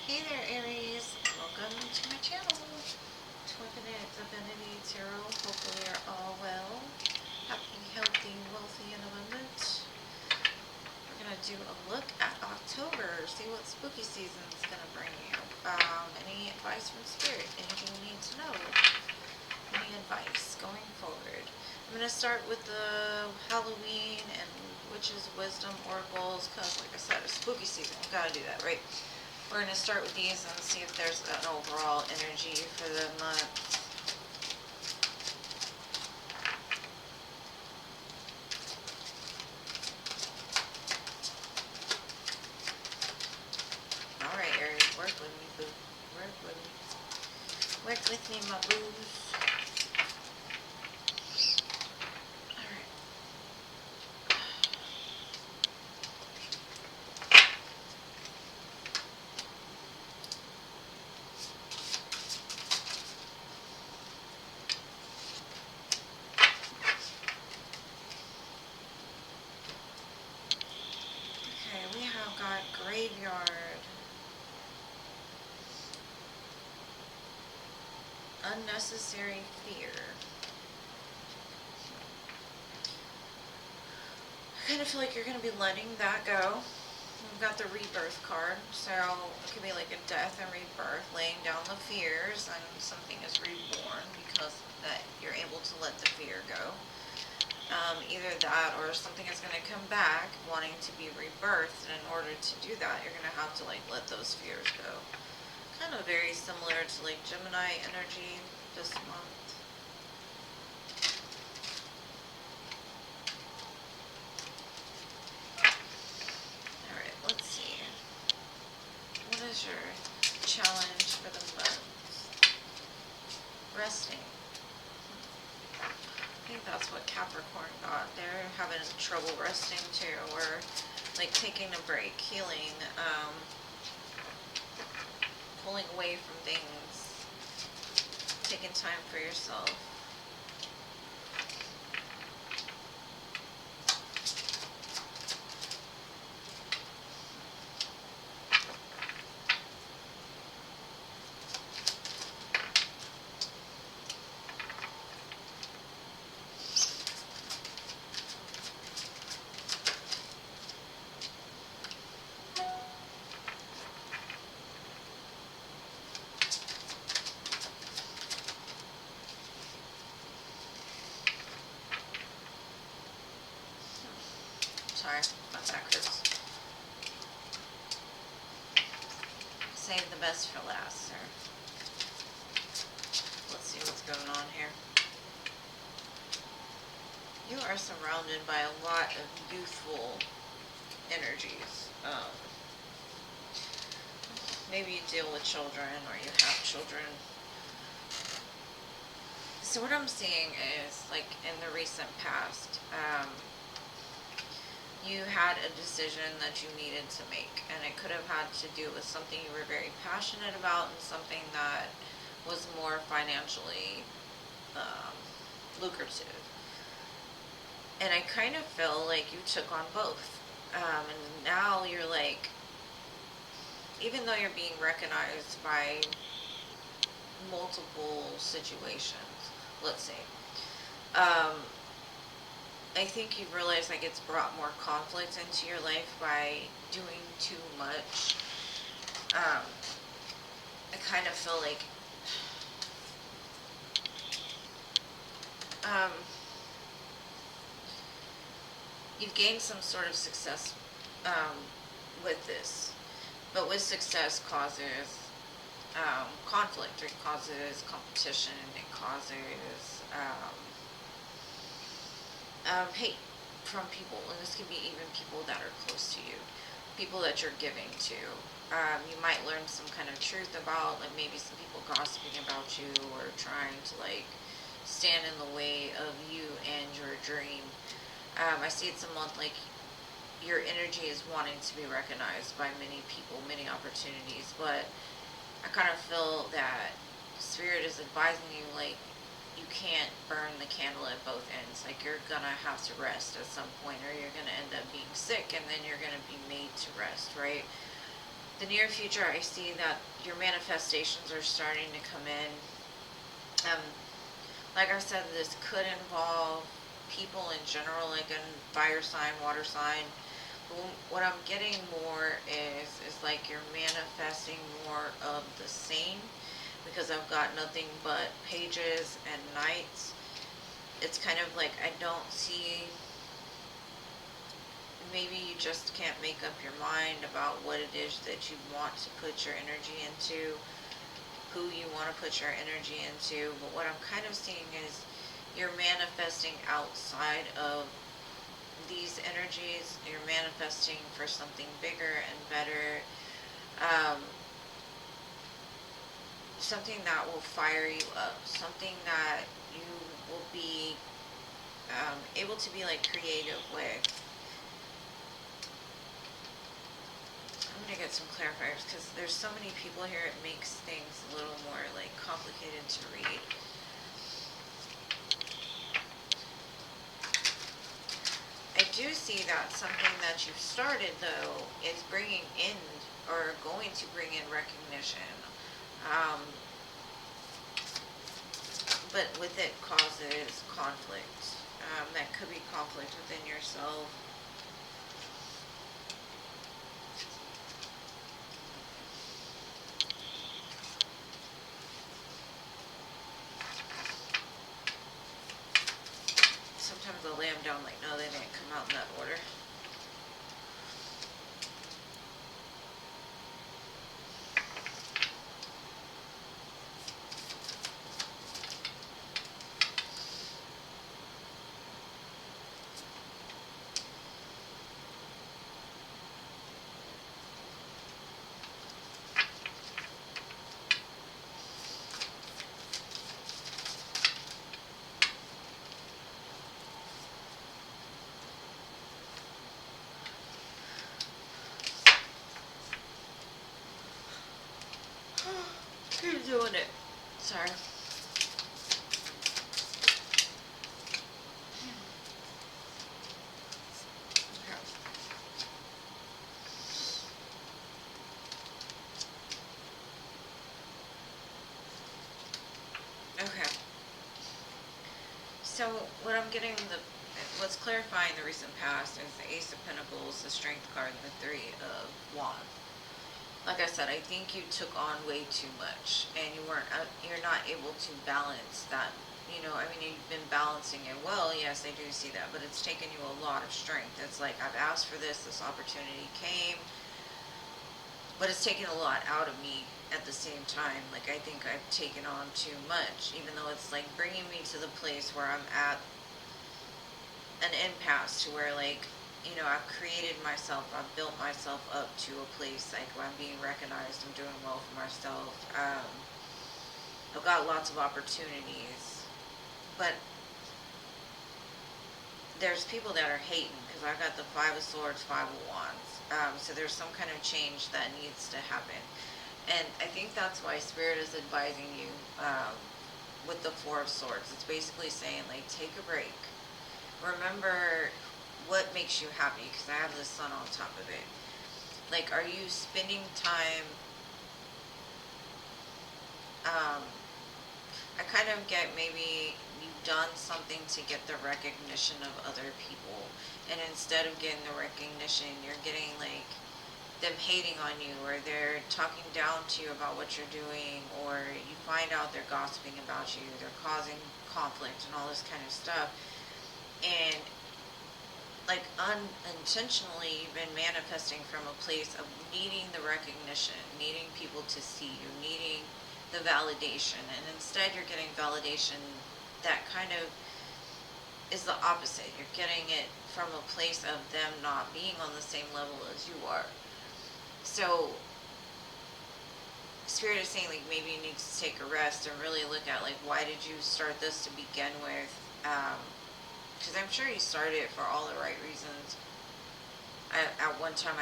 Hey there, Aries. Welcome to my channel. Twinfinite Divinity Tarot. Hopefully you're all well. Happy, healthy, wealthy, and abundant. We're going to do a look at October. See what spooky season is going to bring you. Any advice from Spirit? Anything you need to know? Any advice going forward? I'm going to start with the Halloween and witches, wisdom, oracles, because like I said, it's spooky season. We've got to do that, right? We're going to start with these and see if there's an overall energy for the month. Alright, Aries, work with me, boo. Work with me. Work with me, my boos. Alright. Okay, we have got graveyard. Unnecessary fear. I kind of feel like you're going to be letting that go. We've got the Rebirth card, so it could be like a death and rebirth, laying down the fears, and something is reborn because that you're able to let the fear go. Either that or something is going to come back wanting to be rebirthed, and in order to do that, you're going to have to like let those fears go. Kind of very similar to like Gemini energy this month. Alright, let's see. What is your challenge for the month? Resting. I think that's what Capricorn got. They're having trouble resting too, or like taking a break, healing, pulling away from things, taking time for yourself. Sorry, not that Chris. Save the best for last, sir. Let's see what's going on here. You are surrounded by a lot of youthful energies. Maybe you deal with children or you have children. So what I'm seeing is, like in the recent past, you had a decision that you needed to make, and it could have had to do with something you were very passionate about and something that was more financially lucrative. And I kind of feel like you took on both. And now you're like, even though you're being recognized by multiple situations, let's say, I think you've realized like it's brought more conflict into your life by doing too much. I kind of feel like you've gained some sort of success with this, but with success causes conflict, it causes competition, it causes hate from people, and this could be even people that are close to you, people that you're giving to. You might learn some kind of truth about, like maybe some people gossiping about you or trying to like stand in the way of you and your dream. I see it's a month like your energy is wanting to be recognized by many people, many opportunities, but I kind of feel that Spirit is advising you like you can't burn the candle at both ends. Like you're gonna have to rest at some point, or you're gonna end up being sick, and then you're gonna be made to rest, right? the near future, I see that your manifestations are starting to come in. Like I said, this could involve people in general, like a fire sign, water sign. But what I'm getting more is like you're manifesting more of the same, because I've got nothing but pages and knights. It's kind of like I don't see, maybe you just can't make up your mind about what it is that you want to put your energy into, who you want to put your energy into. But what I'm kind of seeing is you're manifesting outside of these energies. You're manifesting for something bigger and better, something that will fire you up, something that you will be able to be like creative with. I'm going to get some clarifiers because there's so many people here, it makes things a little more like complicated to read. I do see that something that you've started, though, is bringing in, or going to bring in, recognition. But with it causes conflict. That could be conflict within yourself. Sometimes I'll lay them down like, no, they didn't come out in that order. Keep doing it. Sorry. Okay. So what I'm getting, what's clarifying the recent past is the Ace of Pentacles, the Strength card, and the Three of Wands. Like I said, I think you took on way too much, and you're not able to balance that. You know, I mean, you've been balancing it well. Yes, I do see that, but it's taken you a lot of strength. It's like, I've asked for this opportunity came, but it's taken a lot out of me at the same time. Like, I think I've taken on too much, even though it's like bringing me to the place where I'm at an impasse, to where, like, you know, I've created myself, I've built myself up to a place like where I'm being recognized, I'm doing well for myself. I've got lots of opportunities, but there's people that are hating because I've got the Five of Swords, Five of Wands. So there's some kind of change that needs to happen. And I think that's why Spirit is advising you with the Four of Swords. It's basically saying, like, take a break. Remember what makes you happy, because I have the Sun on top of it. Like, are you spending time, I kind of get maybe you've done something to get the recognition of other people, and instead of getting the recognition, you're getting like them hating on you, or they're talking down to you about what you're doing, or you find out they're gossiping about you, they're causing conflict and all this kind of stuff. And like unintentionally, you've been manifesting from a place of needing the recognition, needing people to see you, needing the validation, and instead you're getting validation that kind of is the opposite. You're getting it from a place of them not being on the same level as you are. So Spirit is saying, like, maybe you need to take a rest and really look at, like, why did you start this to begin with? Because I'm sure you started it for all the right reasons. At one time,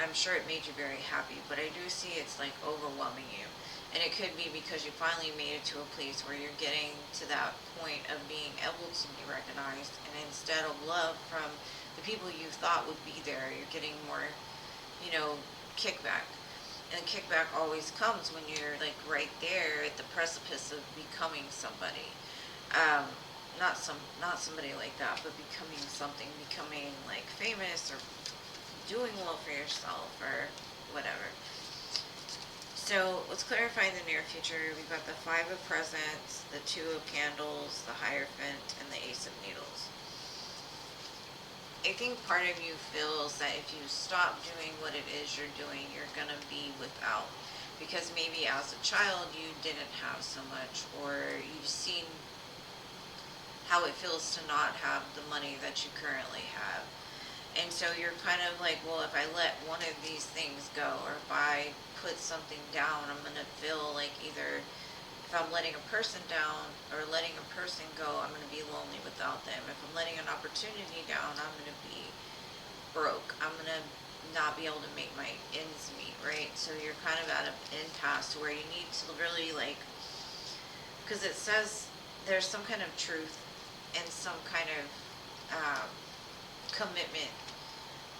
I'm sure it made you very happy, but I do see it's like overwhelming you. And it could be because you finally made it to a place where you're getting to that point of being able to be recognized, and instead of love from the people you thought would be there, you're getting more, you know, kickback. And kickback always comes when you're like right there at the precipice of becoming somebody. Not somebody like that, but becoming something, becoming like famous or doing well for yourself or whatever. So let's clarify the near future. We've got the Five of Presents, the Two of Candles, the Hierophant, and the Ace of Needles. I think part of you feels that if you stop doing what it is you're doing, you're going to be without. Because maybe as a child you didn't have so much, or you've seen how it feels to not have the money that you currently have. And so you're kind of like, well, if I let one of these things go, or if I put something down, I'm going to feel like either if I'm letting a person down or letting a person go, I'm going to be lonely without them. If I'm letting an opportunity down, I'm going to be broke. I'm going to not be able to make my ends meet, right? So you're kind of at an impasse where you need to really like, because it says there's some kind of truth and some kind of commitment.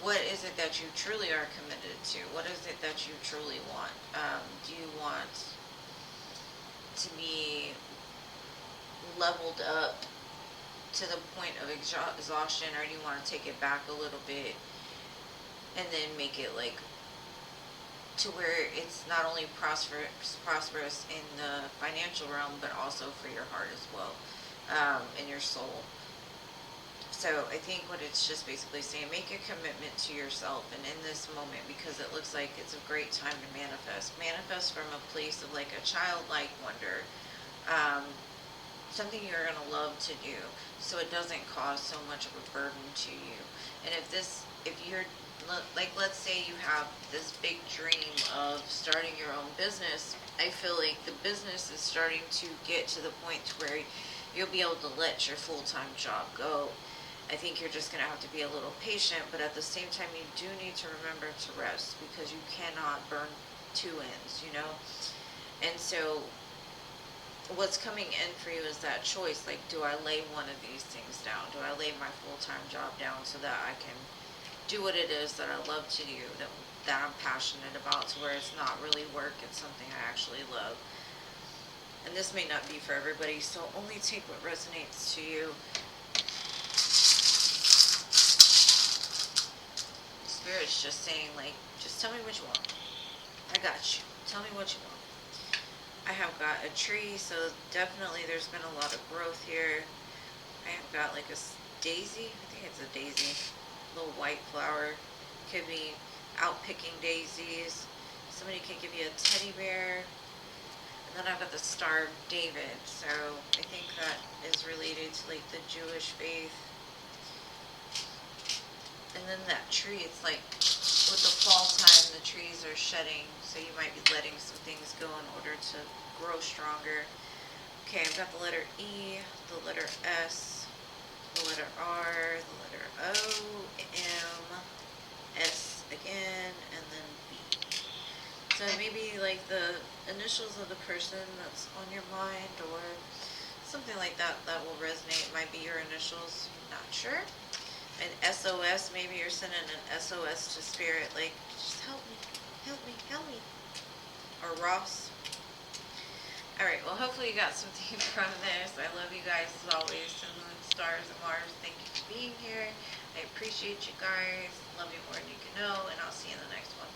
What is it that you truly are committed to? What is it that you truly want? Do you want to be leveled up to the point of exhaustion, or do you want to take it back a little bit and then make it like to where it's not only prosperous in the financial realm, but also for your heart as well, and your soul. So I think what it's just basically saying, make a commitment to yourself, and in this moment, because it looks like it's a great time to manifest from a place of like a childlike wonder, something you're going to love to do, so it doesn't cause so much of a burden to you. And if you're like, let's say you have this big dream of starting your own business, I feel like the business is starting to get to the point where you'll be able to let your full-time job go. I think you're just going to have to be a little patient, but at the same time, you do need to remember to rest, because you cannot burn two ends, you know? And so what's coming in for you is that choice. Like, do I lay one of these things down? Do I lay my full-time job down so that I can do what it is that I love to do, that I'm passionate about, to where it's not really work, it's something I actually love? And this may not be for everybody, so only take what resonates to you. Spirit's just saying, like, just tell me what you want. I got you. Tell me what you want. I have got a tree, so definitely there's been a lot of growth here. I have got like a daisy. I think it's a daisy. Little white flower. Could be out picking daisies. Somebody could give you a teddy bear. And then I've got the Star of David. So I think that is related to like the Jewish faith. And then that tree, it's like with the fall time, the trees are shedding, so you might be letting some things go in order to grow stronger. Okay, I've got the letter E, the letter S, the letter R, the letter O, M, S again, and then B. So maybe like the initials of the person that's on your mind, or something like that that will resonate. Might be your initials, not sure. An SOS, maybe you're sending an SOS to spirit, like, just help me, help me, help me. Or Ross. Alright, well, hopefully you got something from this. I love you guys as always. To the moon, stars, and Mars, thank you for being here. I appreciate you guys. Love you more than you can know, and I'll see you in the next one.